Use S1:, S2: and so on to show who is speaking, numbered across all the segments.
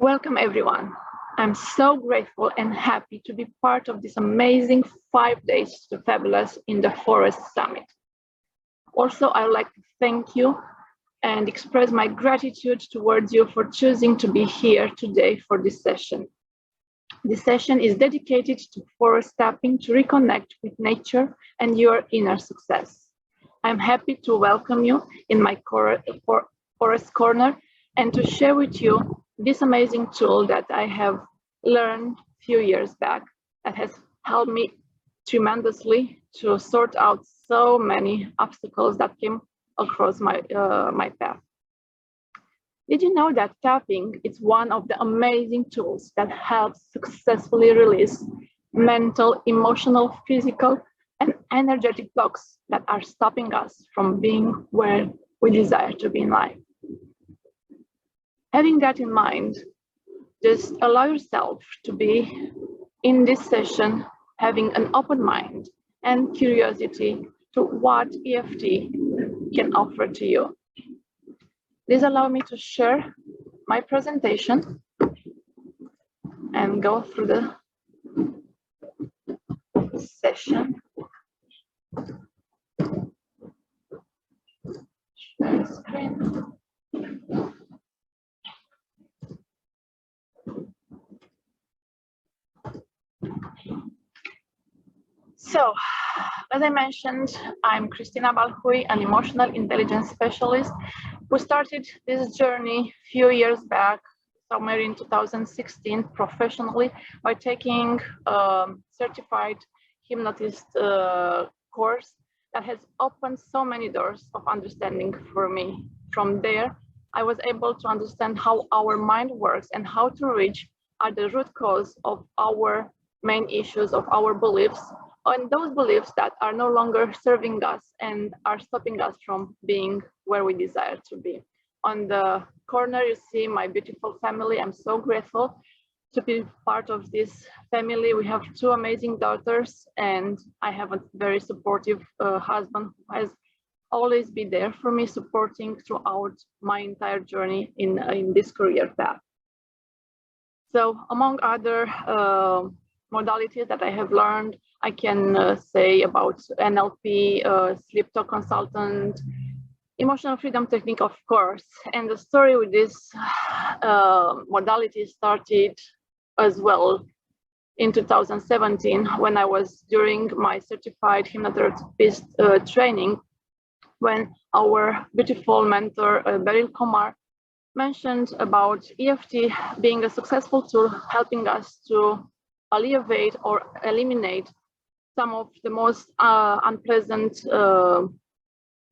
S1: Welcome, everyone. I'm so grateful and happy to be part of this amazing 5 days to Fabulous in the Forest Summit. Also, I would like to thank you and express my gratitude towards you for choosing to be here today for this session. This session is dedicated to forest tapping to reconnect with nature and your inner success. I'm happy to welcome you in my forest corner and to share with you this amazing tool that I have learned a few years back that has helped me tremendously to sort out so many obstacles that came across my path. Did you know that tapping is one of the amazing tools that helps successfully release mental, emotional, physical, and energetic blocks that are stopping us from being where we desire to be in life? Having that in mind, just allow yourself to be in this session, having an open mind and curiosity to what EFT can offer to you. Please allow me to share my presentation and go through the session. Share screen. So, as I mentioned, I'm Christina Balu, an emotional intelligence specialist who started this journey a few years back, somewhere in 2016, professionally by taking a certified hypnotist course that has opened so many doors of understanding for me. From there, I was able to understand how our mind works and how to reach at the root cause of our main issues, of our beliefs, and those beliefs that are no longer serving us and are stopping us from being where we desire to be. On the corner, you see my beautiful family. I'm so grateful to be part of this family. We have 2 amazing daughters, and I have a very supportive husband who has always been there for me, supporting throughout my entire journey in this career path. So among other modalities that I have learned, I can say about NLP, sleep talk consultant, emotional freedom technique, of course. And the story with this modality started as well in 2017 when I was during my certified hypnotherapist training, when our beautiful mentor, Beryl Kumar, mentioned about EFT being a successful tool helping us to alleviate or eliminate some of the most unpleasant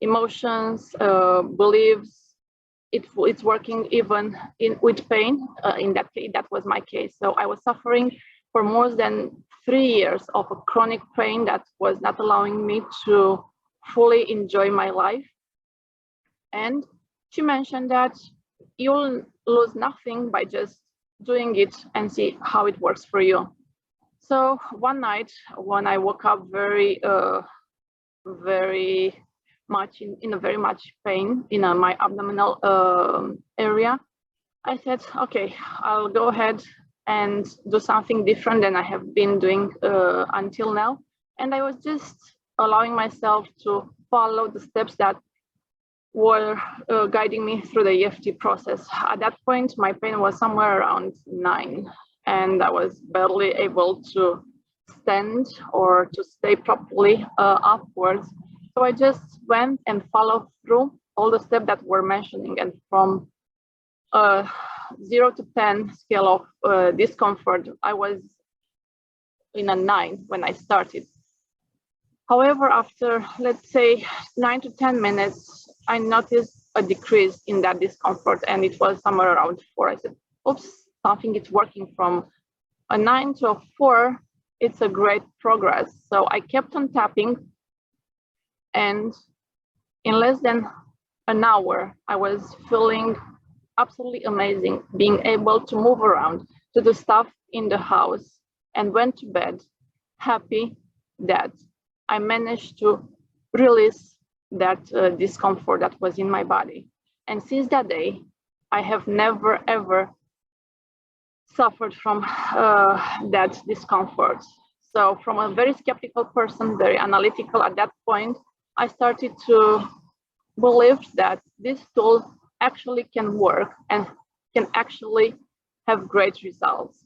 S1: emotions, beliefs. It's working even with pain. In that case, that was my case. So I was suffering for more than 3 years of a chronic pain that was not allowing me to fully enjoy my life. And she mentioned that you'll lose nothing by just doing it and see how it works for you. So one night when I woke up very much in a very much pain in my abdominal area, I said, okay, I'll go ahead and do something different than I have been doing until now. And I was just allowing myself to follow the steps that were guiding me through the EFT process. At that point, my pain was somewhere around 9, and I was barely able to stand or to stay properly upwards. So I just went and followed through all the steps that were mentioning, and from 0 to 10 scale of discomfort, I was in a 9 when I started. However, after, let's say, 9 to 10 minutes, I noticed a decrease in that discomfort, and it was somewhere around 4. I said, oops, something is working. From a 9 to a 4, it's a great progress. So I kept on tapping, and in less than an hour, I was feeling absolutely amazing, being able to move around, to do stuff in the house, and went to bed happy that I managed to release that discomfort that was in my body. And since that day, I have never, ever suffered from that discomfort. So from a very skeptical person, very analytical at that point, I started to believe that this tool actually can work and can actually have great results.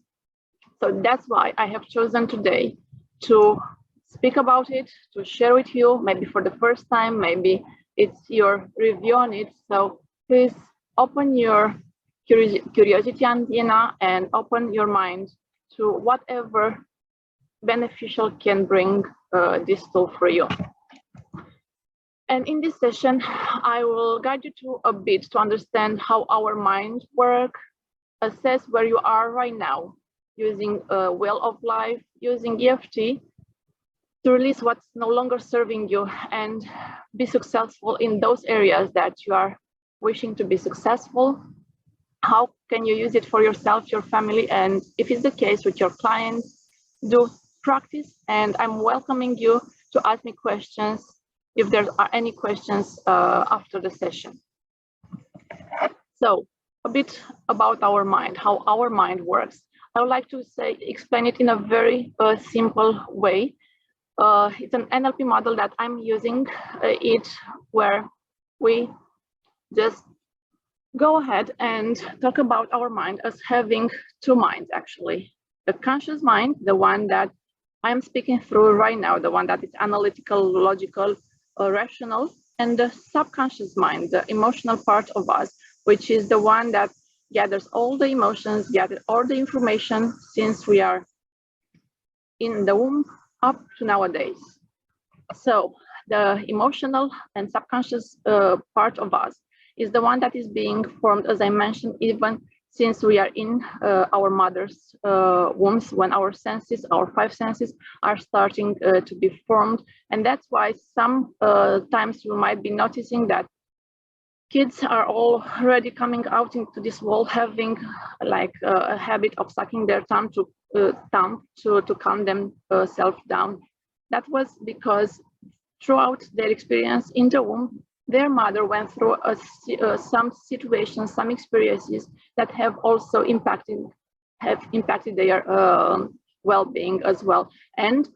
S1: So that's why I have chosen today to speak about it, to share with you, maybe for the first time, maybe it's your review on it. So please open your curiosity antenna and open your mind to whatever beneficial can bring this tool for you. And in this session, I will guide you to a bit to understand how our mind works, assess where you are right now, using a wheel of life, using EFT to release what's no longer serving you and be successful in those areas that you are wishing to be successful. How can you use it for yourself, your family, and if it's the case with your clients, do practice. And I'm welcoming you to ask me questions if there are any questions after the session. So a bit about our mind, how our mind works. I would like to explain it in a very simple way. It's an NLP model that I'm using where we just go ahead and talk about our mind as having two minds, actually. The conscious mind, the one that I'm speaking through right now, the one that is analytical, logical, rational, and the subconscious mind, the emotional part of us, which is the one that gathers all the emotions, gathers all the information since we are in the womb up to nowadays. So the emotional and subconscious part of us is the one that is being formed, as I mentioned, even since we are in our mother's wombs, when our senses, our five senses, are starting to be formed. And that's why sometimes you might be noticing that kids are already coming out into this world having like a habit of sucking their thumb to calm themselves down. That was because throughout their experience in the womb, their mother went through some situations, some experiences that have also impacted their well-being as well. And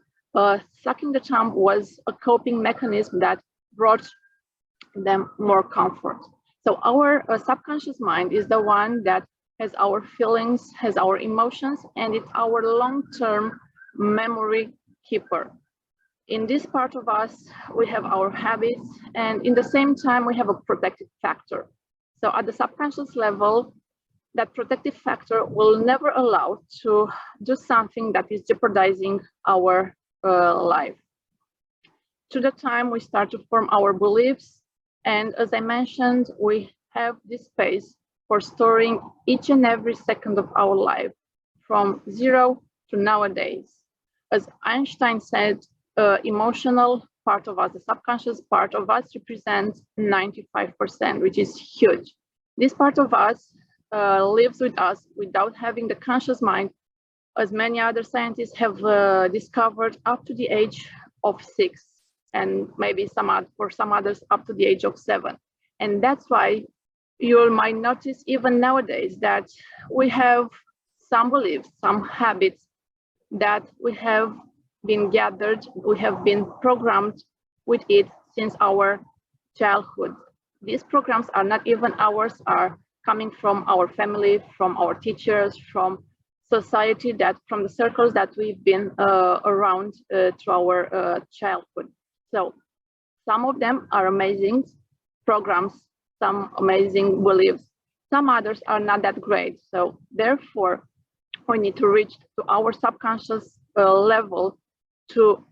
S1: sucking the thumb was a coping mechanism that brought them more comfort. So our subconscious mind is the one that has our feelings, has our emotions, and it's our long-term memory keeper. In this part of us, we have our habits, and in the same time, we have a protective factor. So at the subconscious level, that protective factor will never allow to do something that is jeopardizing our life. To the time we start to form our beliefs, and as I mentioned, we have this space for storing each and every second of our life from zero to nowadays. As Einstein said, emotional part of us, the subconscious part of us, represents 95%, which is huge. This part of us lives with us without having the conscious mind, as many other scientists have discovered, up to the age of 6, and maybe for some others up to the age of 7. And that's why you might notice even nowadays that we have some beliefs, some habits that we have been gathered, we have been programmed with it since our childhood. These programs are not even ours, are coming from our family, from our teachers, from society, from the circles that we've been around through our childhood. So some of them are amazing programs, some amazing beliefs, some others are not that great. So therefore, we need to reach to our subconscious level to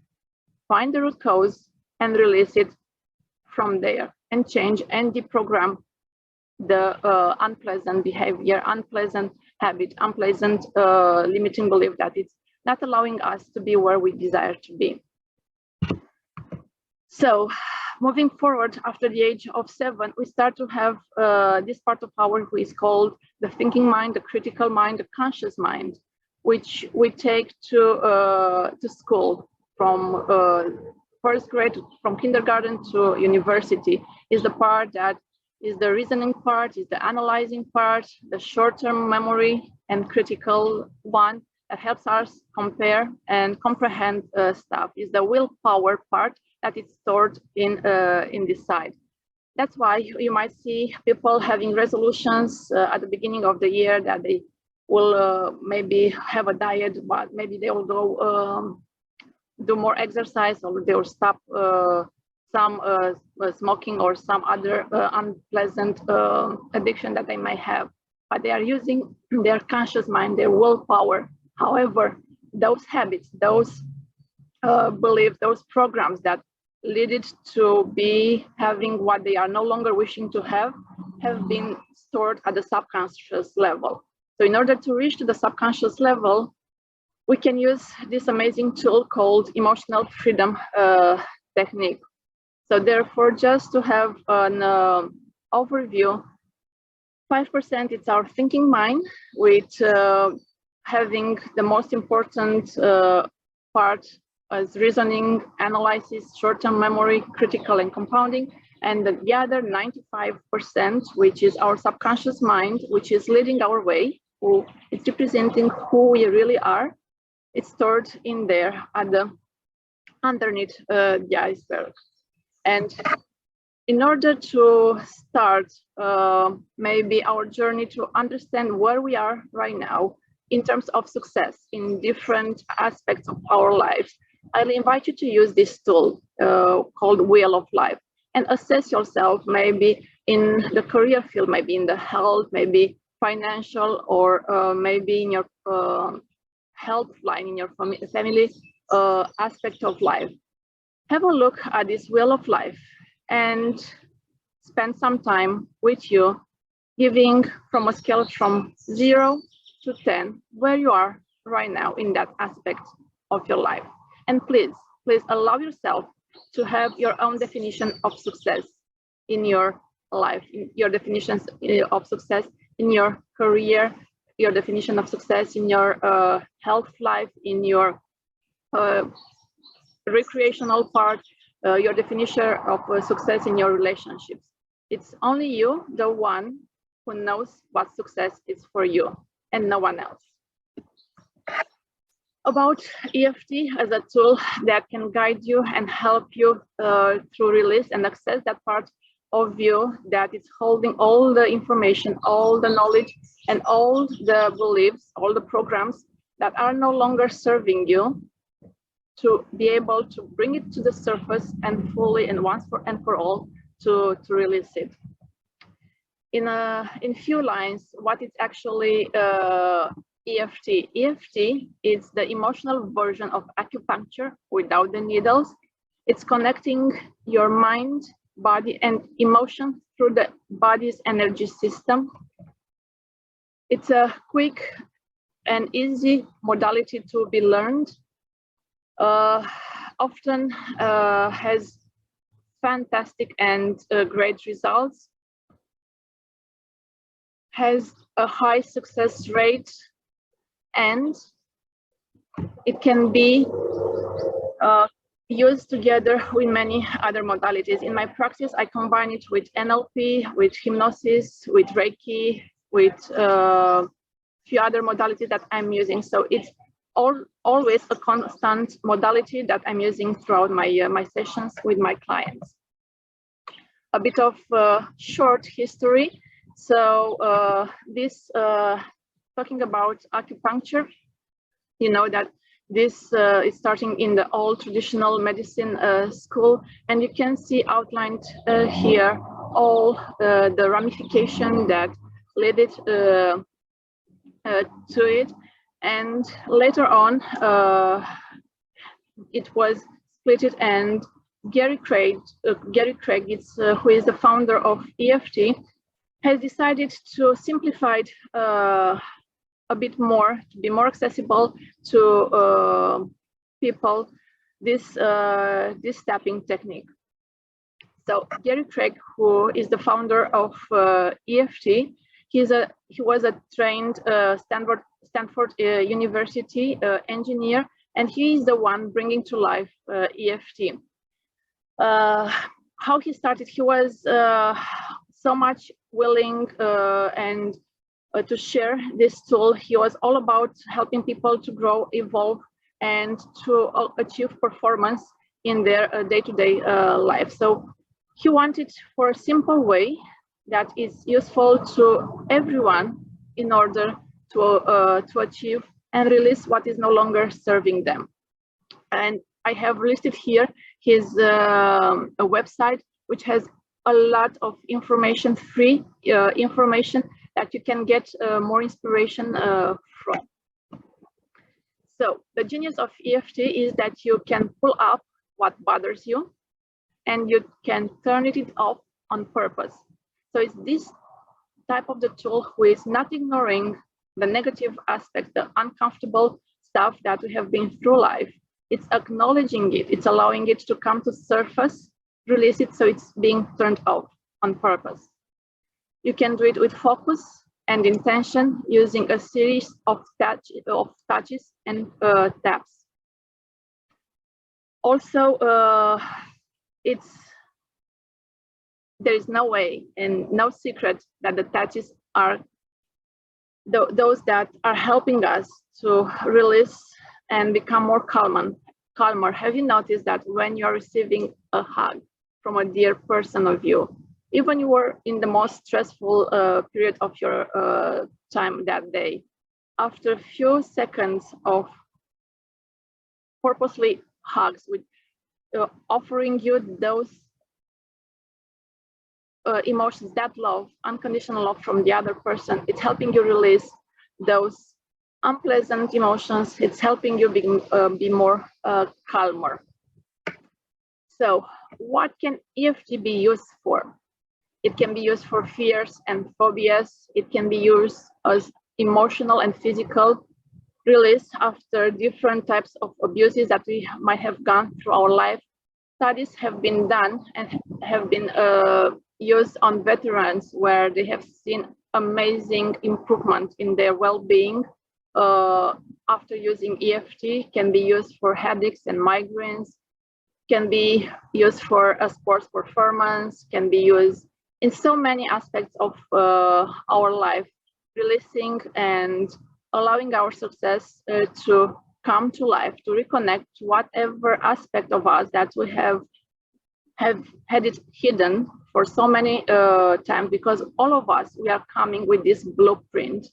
S1: find the root cause and release it from there and change and deprogram the unpleasant behavior, unpleasant habit, unpleasant limiting belief that it's not allowing us to be where we desire to be. So moving forward, after the age of 7, we start to have this part of our who is called the thinking mind, the critical mind, the conscious mind, which we take to school from first grade, from kindergarten to university, is the part that is the reasoning part, is the analyzing part, the short-term memory and critical one that helps us compare and comprehend stuff, is the willpower part that is stored in this side. That's why you might see people having resolutions at the beginning of the year that they will maybe have a diet, but maybe they will go do more exercise, or they will stop some smoking or some other unpleasant addiction that they may have. But they are using their conscious mind, their willpower. However, those habits, those beliefs, those programs that lead it to be having what they are no longer wishing to have been stored at the subconscious level. So in order to reach to the subconscious level, we can use this amazing tool called emotional freedom technique. So therefore, just to have an overview, 5% it's our thinking mind, with having the most important part as reasoning, analysis, short-term memory, critical and compounding, and the other 95%, which is our subconscious mind, which is leading our way, who it's representing who we really are. It's stored in there at the underneath the iceberg. And in order to start maybe our journey to understand where we are right now in terms of success in different aspects of our lives, I'll invite you to use this tool called Wheel of Life and assess yourself maybe in the career field, maybe in the health, maybe financial, or maybe in your health line, in your family aspect of life. Have a look at this Wheel of Life and spend some time with you, giving from a scale from 0 to 10 where you are right now in that aspect of your life. And please allow yourself to have your own definition of success in your life, your definitions of success in your career, your definition of success in your health life, in your recreational part, your definition of success in your relationships. It's only you, the one who knows what success is for you, and no one else. About EFT as a tool that can guide you and help you to release and access that part of you that is holding all the information, all the knowledge, and all the beliefs, all the programs that are no longer serving you, to be able to bring it to the surface and fully and once for all to release it. In few lines, what is actually EFT? EFT is the emotional version of acupuncture without the needles. It's connecting your mind, body, and emotion through the body's energy system. It's a quick and easy modality to be learned. Often has fantastic and great results, has a high success rate, and it can be used together with many other modalities. In my practice, I combine it with NLP, with hypnosis, with Reiki, with a few other modalities that I'm using. So it's always a constant modality that I'm using throughout my sessions with my clients. A bit of short history. So talking about acupuncture, you know that this is starting in the old traditional medicine school, and you can see outlined here all the ramification that led it to it. And later on, it was split, and Gary Craig, who is the founder of EFT, has decided to simplify it a bit more, to be more accessible to people, this tapping technique. So Gary Craig, who is the founder of EFT, he was a trained Stanford University engineer, and he is the one bringing to life EFT. How he started, he was so much willing and to share this tool. He was all about helping people to grow, evolve, and to achieve performance in their day-to-day life. So he wanted for a simple way that is useful to everyone in order to achieve and release what is no longer serving them. And I have listed here his a website, which has a lot of information, free information that you can get more inspiration from. So the genius of EFT is that you can pull up what bothers you and you can turn it off on purpose. So it's this type of the tool who is not ignoring the negative aspects, the uncomfortable stuff that we have been through life. It's acknowledging it, it's allowing it to come to surface, release it, so it's being turned off on purpose. You can do it with focus and intention using a series of touches and taps. Also, there is no way and no secret that the touches are those that are helping us to release and become more calmer. Have you noticed that when you're receiving a hug from a dear person of you, even you were in the most stressful period of your time that day, after a few seconds of purposely hugs with offering you those emotions, that love, unconditional love from the other person, it's helping you release those unpleasant emotions. It's helping you be more calmer. So what can EFT be used for? It can be used for fears and phobias. It can be used as emotional and physical release after different types of abuses that we might have gone through our life. Studies have been done and have been used on veterans where they have seen amazing improvement in their well-being after using EFT. Can be used for headaches and migraines, can be used for a sports performance, can be used in so many aspects of our life, releasing and allowing our success to come to life, to reconnect to whatever aspect of us that we have had it hidden for so many times, because all of us, we are coming with this blueprint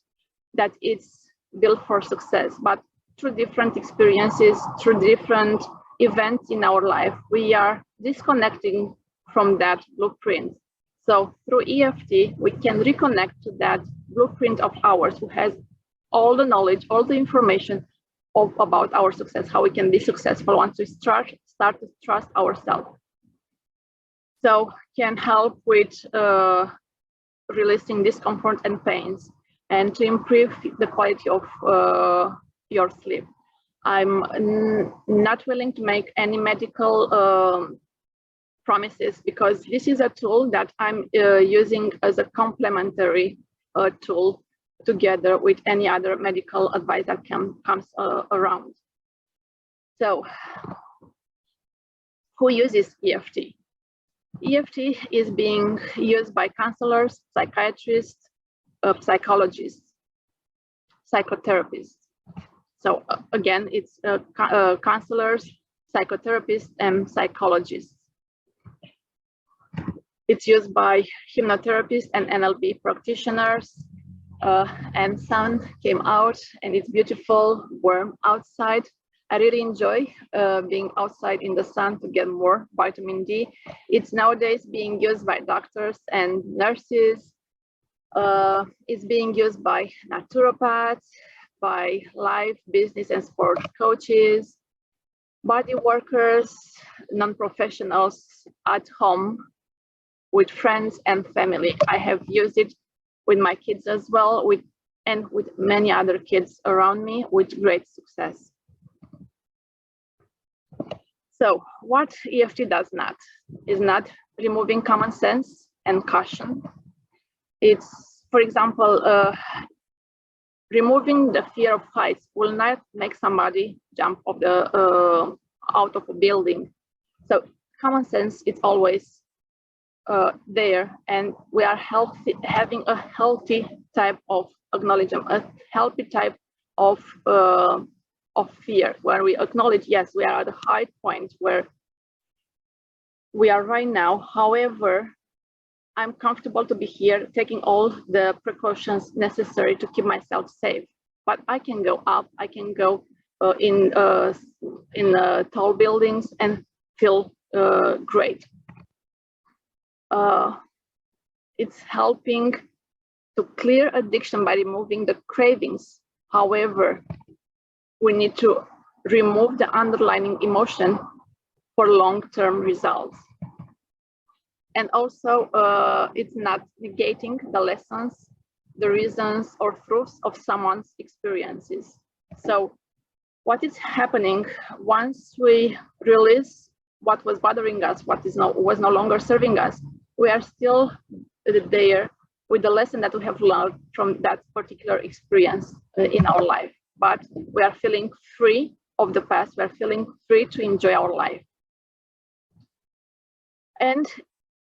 S1: that it's built for success, but through different experiences, through different events in our life, we are disconnecting from that blueprint. So through EFT, we can reconnect to that blueprint of ours, who has all the knowledge, all the information about our success, how we can be successful once we start to trust ourselves. So can help with releasing discomfort and pains, and to improve the quality of your sleep. I'm not willing to make any medical promises, because this is a tool that I'm using as a complementary tool together with any other medical advice that comes around. So who uses EFT? EFT is being used by counselors, psychiatrists, psychologists, psychotherapists. So again, it's counselors, psychotherapists, and psychologists. It's used by hypnotherapists and NLP practitioners. And sun came out, and it's beautiful, warm outside. I really enjoy being outside in the sun to get more vitamin D. It's nowadays being used by doctors and nurses. It's being used by naturopaths, by life, business, and sport coaches, body workers, non-professionals at home, with friends and family. I have used it with my kids as well, and with many other kids around me with great success. So what EFT does not is not removing common sense and caution. It's, for example, removing the fear of heights will not make somebody jump off out of a building. So common sense is always there, and we are healthy, having a healthy type of acknowledgement, a healthy type of fear, where we acknowledge, yes, we are at a high point where we are right now. However, I'm comfortable to be here, taking all the precautions necessary to keep myself safe. But I can go up, I can go in tall buildings and feel great. It's helping to clear addiction by removing the cravings. However, we need to remove the underlying emotion for long-term results. And also, it's not negating the lessons, the reasons or truths of someone's experiences. So what is happening once we release what was bothering us, what was no longer serving us, we are still there with the lesson that we have learned from that particular experience in our life. But we are feeling free of the past, we are feeling free to enjoy our life. And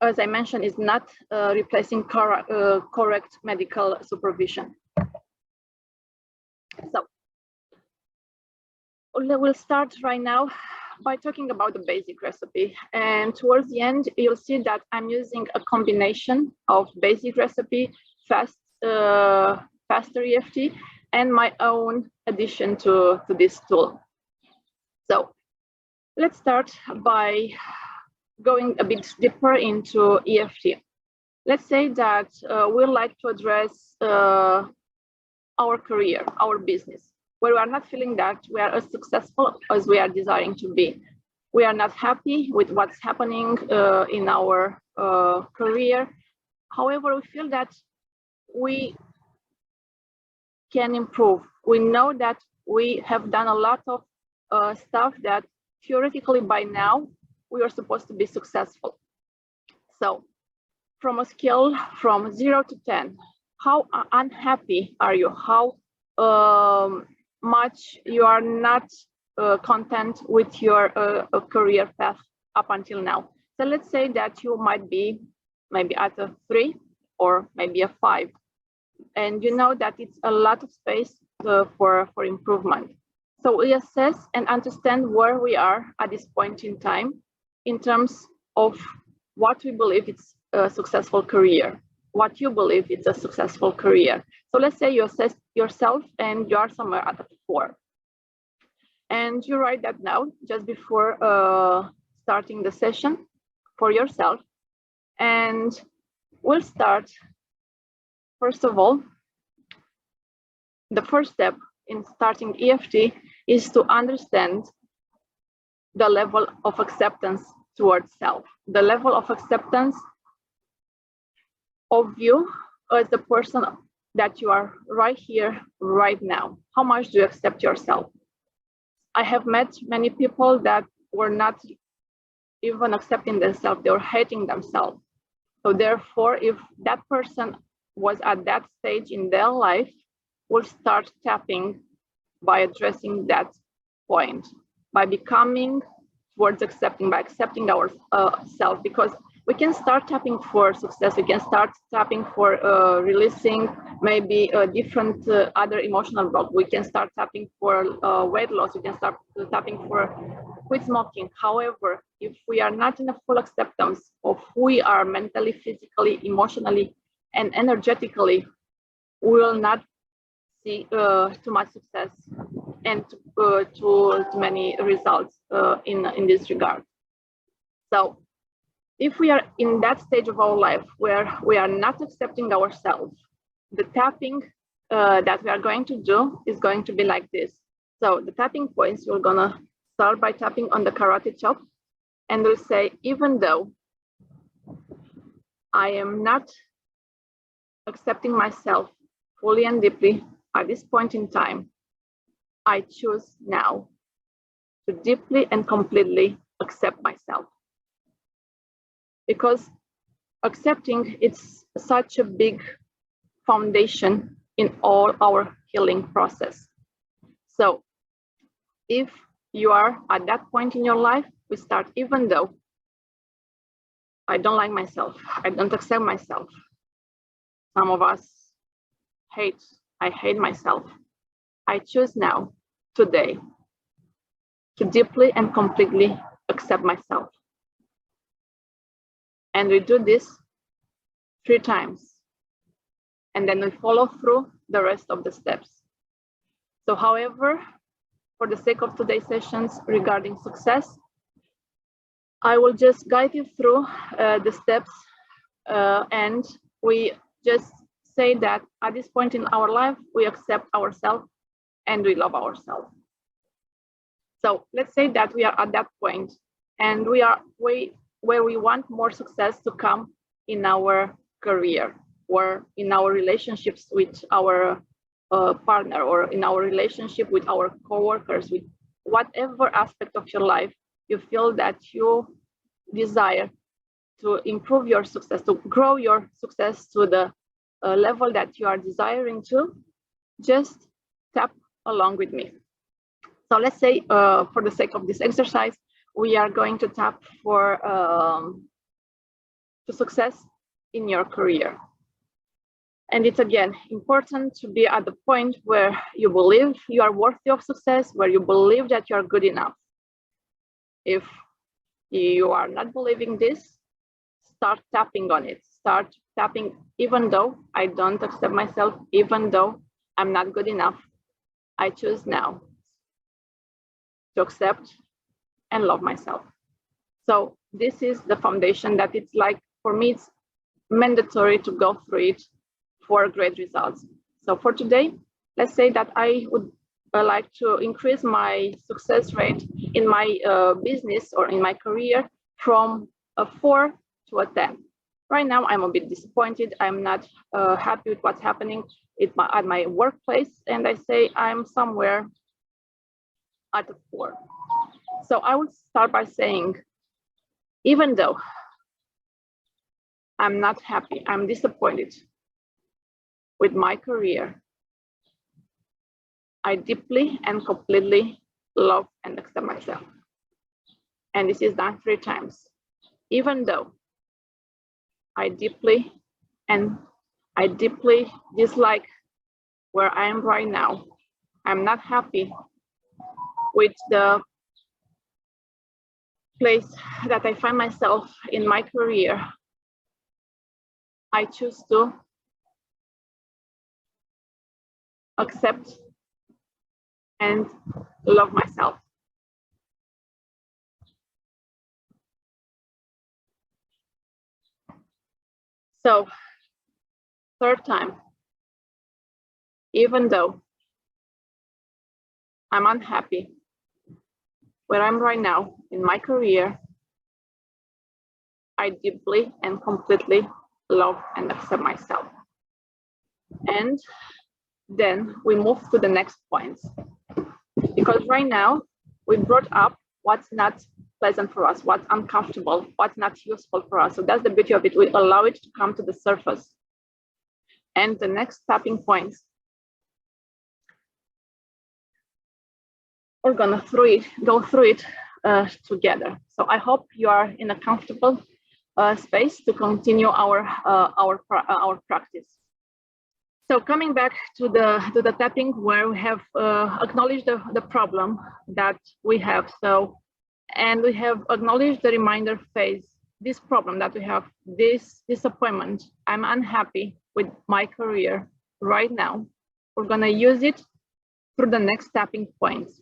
S1: as I mentioned, it's not replacing correct medical supervision. So we'll start right now by talking about the basic recipe. And towards the end, you'll see that I'm using a combination of basic recipe, faster EFT, and my own addition to this tool. So let's start by going a bit deeper into EFT. Let's say that we'd like to address our career, our business, where we are not feeling that we are as successful as we are desiring to be. We are not happy with what's happening in our career. However, we feel that we can improve. We know that we have done a lot of stuff that theoretically by now we are supposed to be successful. So from a scale from 0 to 10, how unhappy are you? How much you are not content with your career path up until now? So let's say that you might be maybe at a 3 or maybe a 5. And you know that it's a lot of space for improvement. So we assess and understand where we are at this point in time in terms of what we believe it's a successful career, what you believe it's a successful career. So let's say you assess yourself and you are somewhere at a 4. And you write that down just before starting the session for yourself. And we'll start, first of all, the first step in starting EFT is to understand the level of acceptance towards self, the level of acceptance of you as the person that you are right here, right now. How much do you accept yourself? I have met many people that were not even accepting themselves, they were hating themselves. So therefore, if that person was at that stage in their life, we'll start tapping by addressing that point, by becoming towards accepting, by accepting our self, because we can start tapping for success, we can start tapping for releasing maybe different other emotional blocks, we can start tapping for weight loss, we can start tapping for quit smoking. However, if we are not in a full acceptance of who we are mentally, physically, emotionally, and energetically, we will not see too much success and too many results in this regard. So if we are in that stage of our life where we are not accepting ourselves, the tapping that we are going to do is going to be like this. So the tapping points, we're gonna start by tapping on the karate chop, and we'll say, even though I am not accepting myself fully and deeply at this point in time, I choose now to deeply and completely accept myself. Because accepting, it's such a big foundation in all our healing process. So if you are at that point in your life, we start, even though I don't like myself. I don't accept myself. Some of us I hate myself. I choose now, today, to deeply and completely accept myself. And we do this 3 times. And then we follow through the rest of the steps. So however, for the sake of today's sessions regarding success, I will just guide you through the steps, and we just say that at this point in our life, we accept ourselves and we love ourselves. So let's say that we are at that point and we are where we want more success to come in our career or in our relationships with our partner, or in our relationship with our coworkers, with whatever aspect of your life you feel that you desire to improve your success, to grow your success to the level that you are desiring to. Just tap along with me. So let's say, for the sake of this exercise, we are going to tap for to success in your career. And it's again important to be at the point where you believe you are worthy of success, where you believe that you are good enough. If you are not believing this, start tapping on it. Start tapping, even though I don't accept myself, even though I'm not good enough, I choose now to accept and love myself. So this is the foundation that it's like, for me, it's mandatory to go through it for great results. So for today, let's say that I would like to increase my success rate in my business or in my career from a 4 to a 10. Right now, I'm a bit disappointed. I'm not happy with what's happening at my workplace, and I say I'm somewhere at a 4. So I would start by saying, even though I'm not happy, I'm disappointed with my career, I deeply and completely love and accept myself. And this is done 3 times. Even though I deeply dislike where I am right now, I'm not happy with the place that I find myself in my career, I choose to accept and love myself. So, 3rd time, even though I'm unhappy where I'm right now in my career, I deeply and completely love and accept myself. And then we move to the next point. Because right now, we brought up what's not pleasant for us, what's uncomfortable, what's not useful for us. So that's the beauty of it. We allow it to come to the surface. And the next tapping point, we're gonna go through it together. So I hope you are in a comfortable space to continue our practice. So coming back to the tapping, where we have acknowledged the problem that we have. So, and we have acknowledged the reminder phase, this problem that we have, this disappointment. I'm unhappy with my career right now. We're gonna use it through the next tapping points.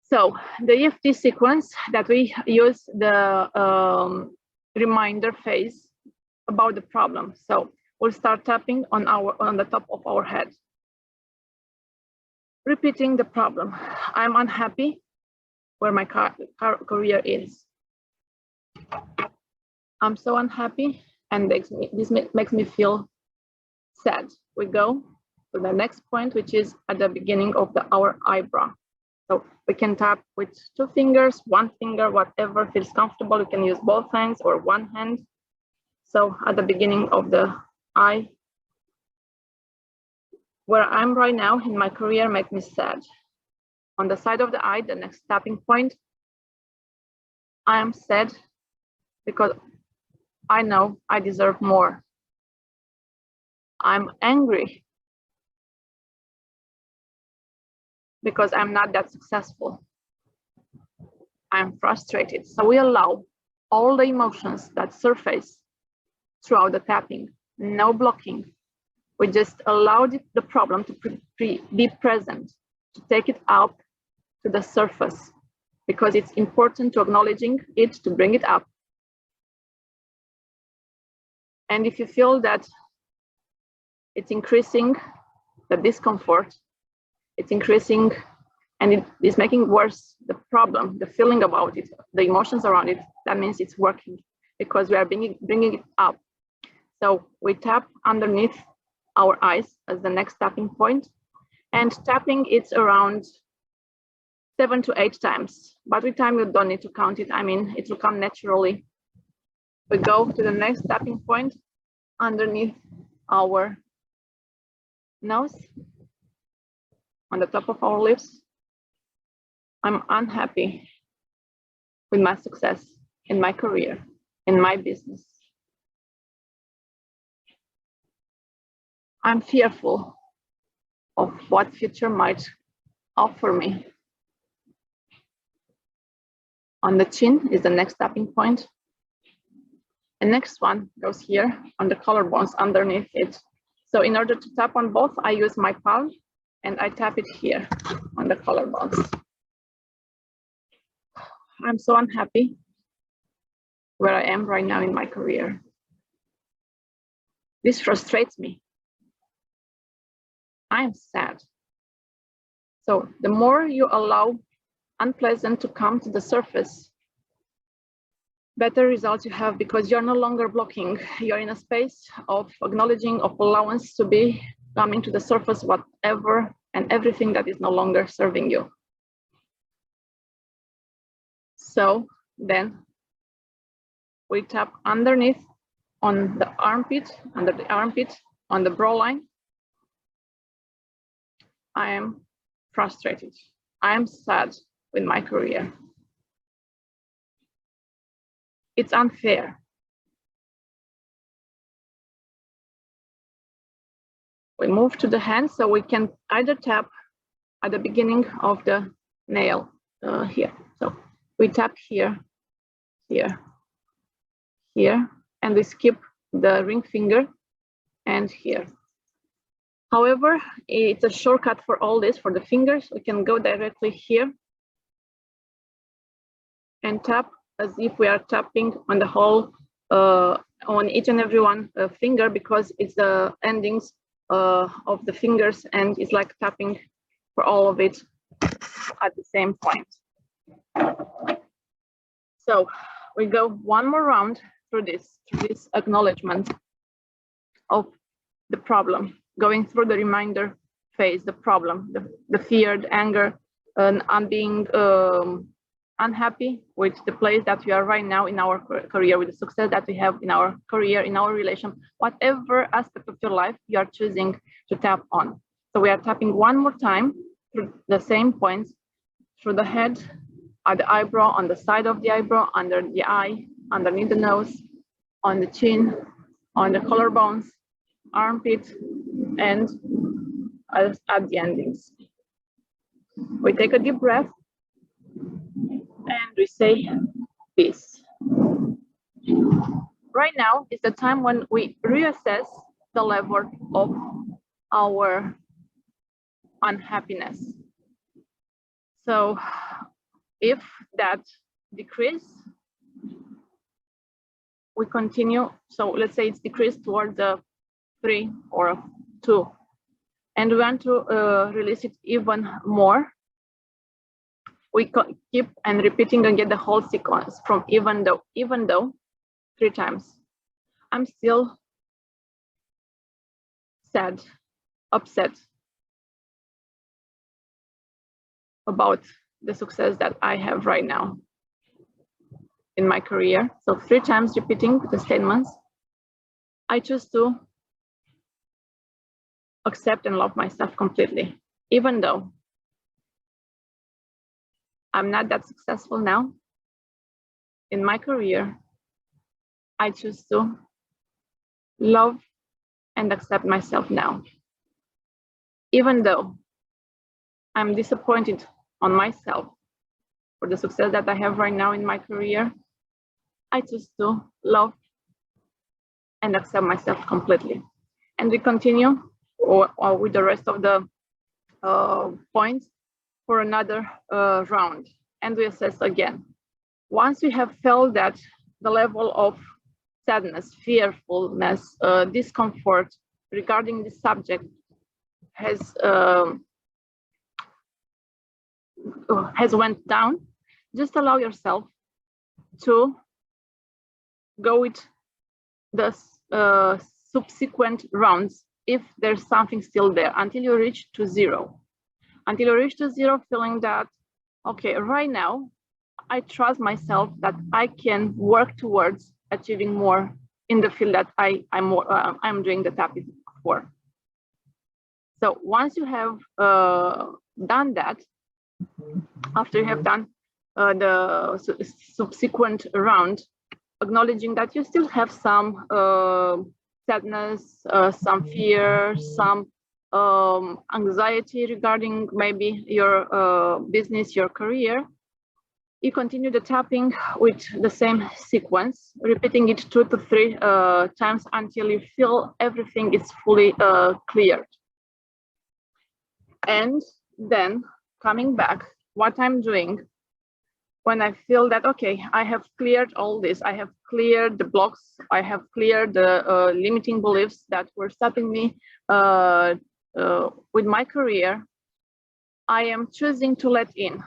S1: So the EFT sequence that we use, the reminder phase about the problem. So we'll start tapping on the top of our head, repeating the problem. I'm unhappy where my career is. I'm so unhappy, and this makes me feel sad. We go to the next point, which is at the beginning of our eyebrow. So we can tap with 2 fingers, 1 finger, whatever feels comfortable. You can use both hands or 1 hand. So at the beginning of the eye, where I'm right now in my career, makes me sad. On the side of the eye, the next tapping point, I am sad because I know I deserve more. I'm angry because I'm not that successful. I'm frustrated. So we allow all the emotions that surface throughout the tapping, no blocking. We just allow the problem to be present, to take it up to the surface, because it's important to acknowledging it, to bring it up. And if you feel that it's increasing the discomfort, it's increasing and it is making worse the problem, the feeling about it, the emotions around it, that means it's working, because we are bringing it up. So we tap underneath our eyes as the next tapping point, and tapping it's around 7 to 8 times, but with time you don't need to count it. I mean, it will come naturally. We go to the next tapping point underneath our nose, on the top of our lips. I'm unhappy with my success in my career, in my business. I'm fearful of what future might offer me. On the chin is the next tapping point. The next one goes here on the collarbones underneath it. So in order to tap on both, I use my palm and I tap it here on the collarbones. I'm so unhappy where I am right now in my career. This frustrates me. I am sad. So the more you allow unpleasant to come to the surface, better results you have, because you're no longer blocking. You're in a space of acknowledging, of allowance to be coming to the surface, whatever and everything that is no longer serving you. So then we tap underneath on the armpit, under the armpit, on the brow line. I am frustrated. I am sad with my career. It's unfair. We move to the hand, so we can either tap at the beginning of the nail here. So we tap here, here, here, and we skip the ring finger and here. However, it's a shortcut for all this, for the fingers. We can go directly here and tap as if we are tapping on the whole, on each and every one finger, because it's the endings of the fingers, and it's like tapping for all of it at the same point. So we go one more round through this acknowledgement of the problem, going through the reminder phase, the problem, the fear, the anger, and I'm being unhappy with the place that we are right now in our career, with the success that we have in our career, in our relation, whatever aspect of your life you are choosing to tap on. So we are tapping one more time through the same points, through the head, at the eyebrow, on the side of the eyebrow, under the eye, underneath the nose, on the chin, on the collarbones, armpit, and at the endings. We take a deep breath and we say peace. Right now is the time when we reassess the level of our unhappiness. So if that decrease, we continue. So let's say it's decreased towards the 3 or 2, and we want to release it even more. We keep and repeating and get the whole sequence from even though 3 times. I'm still sad, upset about the success that I have right now in my career. So 3 times repeating the statements. I choose to accept and love myself completely, even though I'm not that successful now in my career. I choose to love and accept myself now. Even though I'm disappointed on myself for the success that I have right now in my career, I choose to love and accept myself completely. And we continue or with the rest of the points for another round. And we assess again. Once we have felt that the level of sadness, fearfulness, discomfort regarding the subject has went down, just allow yourself to go with the subsequent rounds if there's something still there until you reach to zero. Until you reach to zero, feeling that, okay, right now, I trust myself that I can work towards achieving more in the field that I'm doing the tapping for. So once you have done that, after you have done the subsequent round, acknowledging that you still have some sadness, some fear, some anxiety regarding maybe your business, your career, you continue the tapping with the same sequence, repeating it 2 to 3 times until you feel everything is fully cleared. And then coming back, what I'm doing when I feel that, okay, I have cleared all this, I have cleared the blocks, I have cleared the limiting beliefs that were stopping me with my career, I am choosing to let in.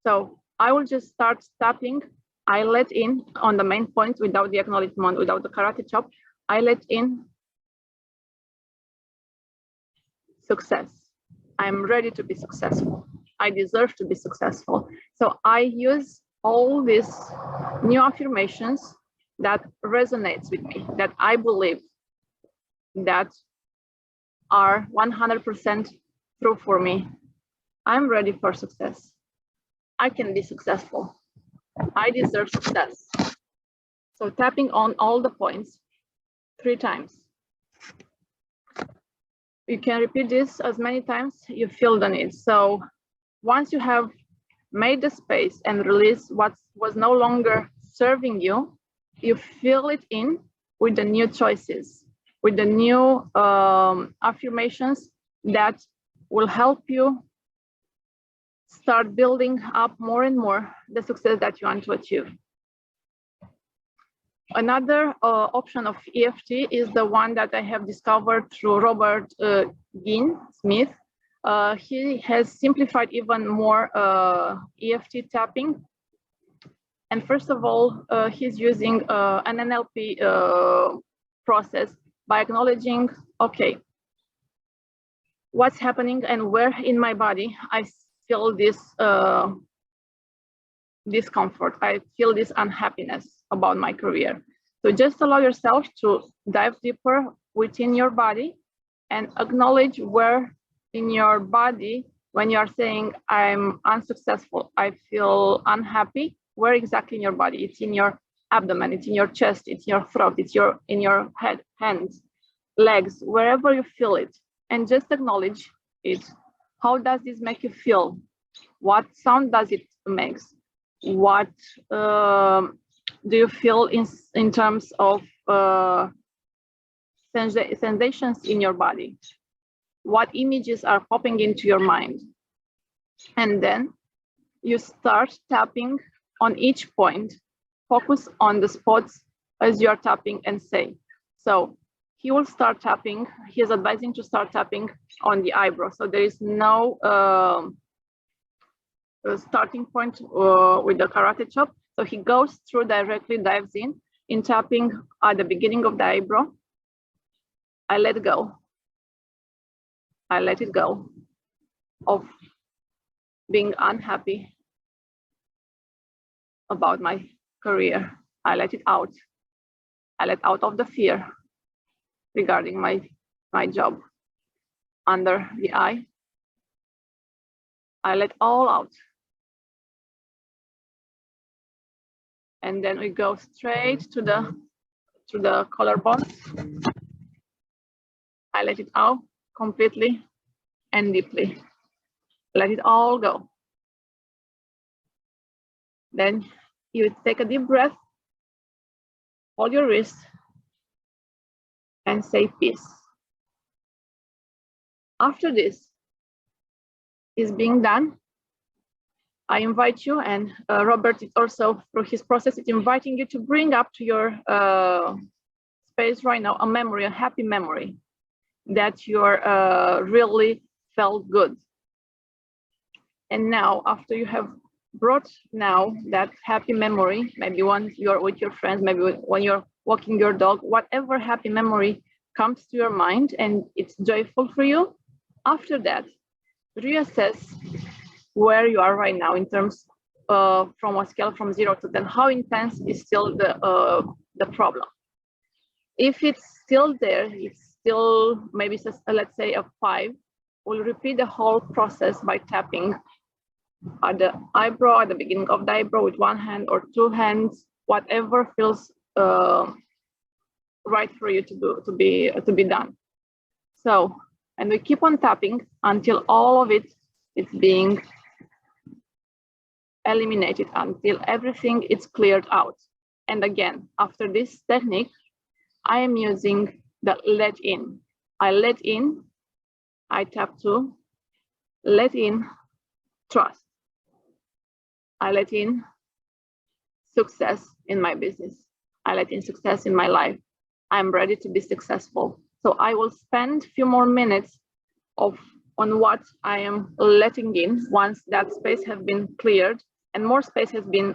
S1: So I will just start tapping. I let in on the main point without the acknowledgement, without the karate chop. I let in success. I'm ready to be successful. I deserve to be successful. So I use all these new affirmations that resonates with me, that I believe that are 100% true for me. I'm ready for success. I can be successful. I deserve success. So tapping on all the points 3 times. You can repeat this as many times you feel the need. So once you have made the space and release what was no longer serving you, you fill it in with the new choices, with the new affirmations that will help you start building up more and more the success that you want to achieve. Another option of EFT is the one that I have discovered through Robert Smith. He has simplified even more EFT tapping. And first of all, he's using an NLP process by acknowledging, okay, what's happening and where in my body I feel this discomfort, I feel this unhappiness about my career. So just allow yourself to dive deeper within your body and acknowledge where in your body, when you are saying I'm unsuccessful, I feel unhappy, where exactly in your body? It's in your abdomen, it's in your chest, it's in your throat, it's in your head, hands, legs, wherever you feel it, and just acknowledge it. How does this make you feel? What sound does it make? What do you feel in terms of sensations in your body? What images are popping into your mind? And then you start tapping on each point. Focus on the spots as you are tapping and say. So he will start tapping. He is advising to start tapping on the eyebrow. So there is no starting point with the karate chop. So he goes through directly, dives in tapping at the beginning of the eyebrow. I let go. I let it go of being unhappy about my career. I let it out. I let out of the fear regarding my job. Under the eye, I let all out. And then we go straight to the through the collarbone. I let it out completely and deeply. Let it all go. Then you take a deep breath, hold your wrist, and say peace. After this is being done, I invite you, and Robert is also through his process, is inviting you to bring up to your space right now a memory, a happy memory that you're really felt good. And now, after you have brought now that happy memory, maybe when you're with your friends, maybe when you're walking your dog, whatever happy memory comes to your mind and it's joyful for you, after that, reassess where you are right now in terms from a scale from 0 to 10, how intense is still the problem. If it's still there, it's still maybe, let's say a 5, we'll repeat the whole process by tapping at the eyebrow, at the beginning of the eyebrow with one hand or two hands, whatever feels right for you to do, to be done. So, and we keep on tapping until all of it is being eliminated, until everything is cleared out. And again, after this technique, I am using the let in. I let in, I tap to let in trust. I let in success in my business. I let in success in my life. I'm ready to be successful. So I will spend a few more minutes on what I am letting in once that space has been cleared and more space has been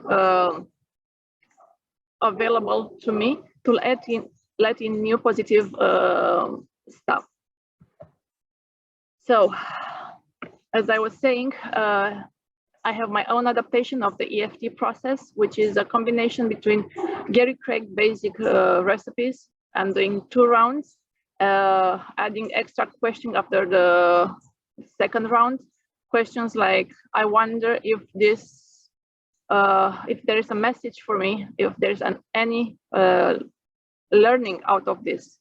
S1: available to me to let in new positive stuff. So, as I was saying, I have my own adaptation of the EFT process, which is a combination between Gary Craig basic recipes. I'm doing 2 rounds, adding extra questions after the second round. Questions like, I wonder if this, if there is a message for me, if there's any learning out of this.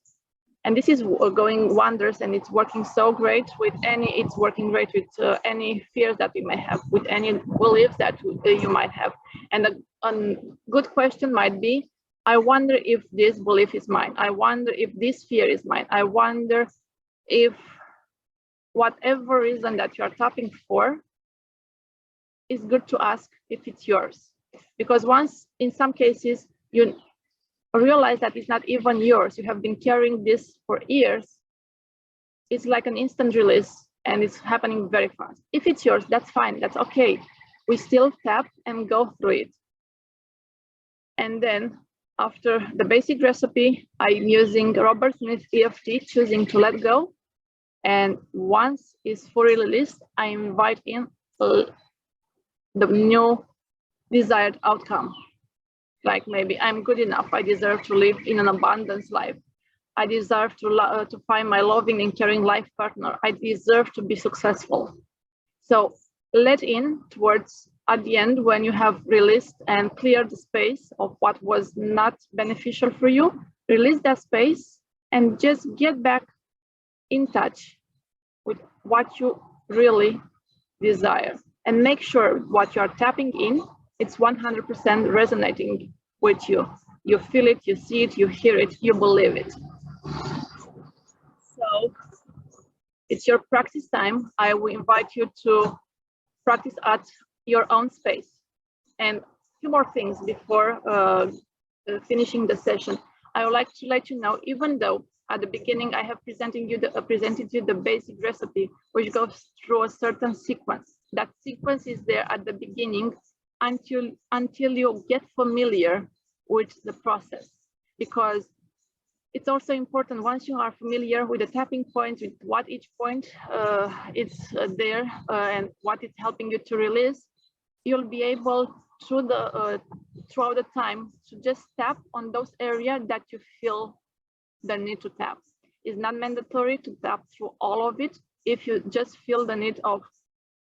S1: And this is going wonders, and it's working so great with any, it's working great with any fears that we may have, with any beliefs that you might have. And a good question might be, I wonder if this belief is mine. I wonder if this fear is mine. I wonder if whatever reason that you're tapping for, is good to ask if it's yours. Because once, in some cases, you realize that it's not even yours, you have been carrying this for years, it's like an instant release and it's happening very fast. If it's yours, that's fine, that's okay. We still tap and go through it. And then after the basic recipe, I'm using Robert Smith EFT, choosing to let go. And once it's fully released, I invite in the new desired outcome. Like maybe I'm good enough, I deserve to live in an abundance life. I deserve to find my loving and caring life partner. I deserve to be successful. So let in towards at the end, when you have released and cleared the space of what was not beneficial for you, release that space and just get back in touch with what you really desire. And make sure what you're tapping in, it's 100% resonating with you. You feel it, you see it, you hear it, you believe it. So it's your practice time. I will invite you to practice at your own space. And a few more things before finishing the session. I would like to let you know, even though at the beginning I have presented you the basic recipe, which goes through a certain sequence. That sequence is there at the beginning until you get familiar with the process, because it's also important, once you are familiar with the tapping points, with what each point is there and what it's helping you to release, you'll be able throughout the time to just tap on those areas that you feel the need to tap. It's not mandatory to tap through all of it. If you just feel the need of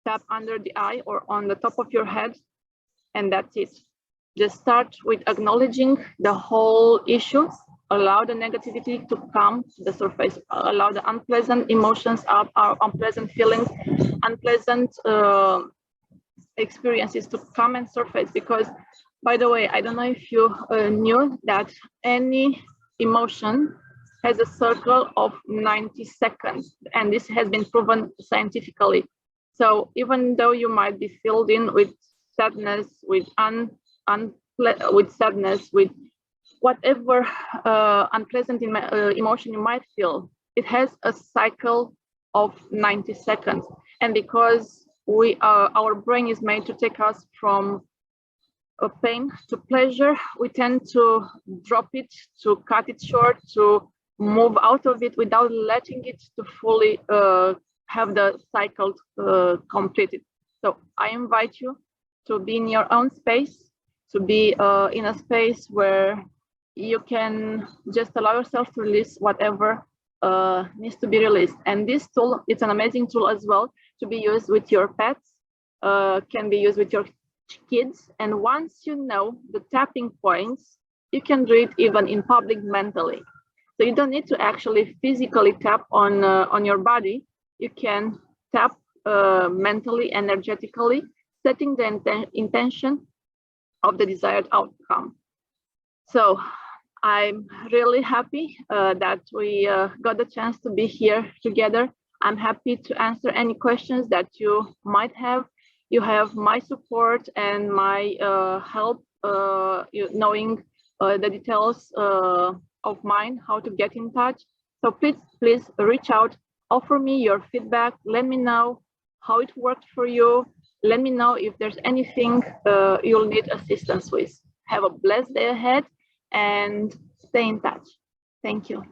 S1: tap under the eye or on the top of your head, and that's it. Just start with acknowledging the whole issue allow the negativity to come to the surface, allow the unpleasant emotions up, our unpleasant feelings, unpleasant experiences to come and surface. Because, by the way, I don't know if you knew that any emotion has a circle of 90 seconds, and this has been proven scientifically. So even though you might be filled in with sadness, with with sadness, with whatever unpleasant emotion you might feel, it has a cycle of 90 seconds. And because our brain is made to take us from pain to pleasure, we tend to drop it, to cut it short, to move out of it without letting it to fully have the cycle completed. So I invite you to be in your own space, to be in a space where you can just allow yourself to release whatever needs to be released. And this tool, it's an amazing tool as well to be used with your pets, can be used with your kids. And once you know the tapping points, you can do it even in public mentally. So you don't need to actually physically tap on your body. You can tap mentally, energetically, setting the intention of the desired outcome. So I'm really happy that we got the chance to be here together. I'm happy to answer any questions that you might have. You have my support and my help, knowing the details of mine, how to get in touch. So please reach out, offer me your feedback. Let me know how it worked for you. Let me know if there's anything you'll need assistance with. Have a blessed day ahead and stay in touch. Thank you.